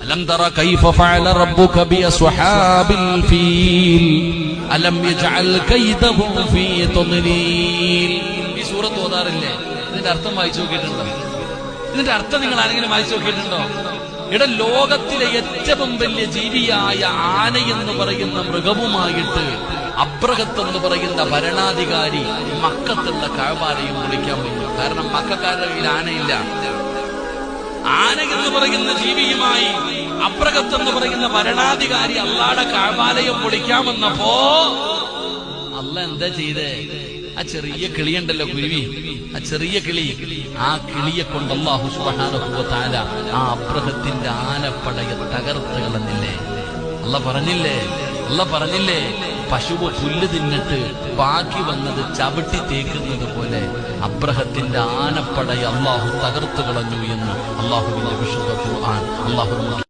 അലം തറ കൈഫ ഫഅല റബ്ബുക B അസ്ഹാബിൽ feel അലം യജഅൽ കൈദഹും ഫീ തദ്ലീൽ. ഈ സൂറത്ത് ഓതാറില്ലേ? ഇതിന്റെ അർത്ഥം വായിച്ചു നോക്കിയിട്ടുണ്ടോ? ഇതിന്റെ അർത്ഥം നിങ്ങൾ ആരെങ്കിലും വായിച്ചു നോക്കിയിട്ടുണ്ടോ? ലോകത്തിലെ ഏറ്റവും വലിയ ജീവിയായ ആനയെന്ന് പറയുന്ന മൃഗവുമായിട്ട് അബ്രഹത്ത് എന്ന് പറയുന്ന ഭരണാധികാരി മക്കത്തുള്ള കഅബാലയം പൊളിക്കാൻ വന്നു. കാരണം മക്കക്കാരുടെ കയ്യിൽ ആനയില്ല. ആന എന്ന് പറയുന്ന ജീവിയുമായി അബ്രഹത്ത് എന്ന് പറയുന്ന ഭരണാധികാരി അള്ളാഹുടെ കഅബാലയം പൊളിക്കാൻ വന്നപ്പോ അള്ളാഹ് എന്താ ചെയ്തേ? ആ ചെറിയ കിളിയുണ്ടല്ലോ, കുരുവി, ആ ചെറിയ കിളി, ആ കിളിയെ കൊണ്ട് അല്ലാഹു സുബ്ഹാനഹു വ തആല ആ അബ്രഹത്തിന്റെ ആനപ്പടയെ തകർത്ത് കളഞ്ഞില്ലേ? അള്ളാഹ് പറഞ്ഞില്ലേ പശുവ് പുല്ല് തിന്നിട്ട് ബാക്കി വന്നത് ചവിട്ടി തേക്കുന്നത് പോലെ അബ്രഹത്തിന്റെ ആനപ്പടയെ അള്ളാഹു തകർത്തു കളഞ്ഞു എന്ന് അള്ളാഹുവിന്റെ വിശുദ്ധ ഖുർആൻ. അള്ളാഹു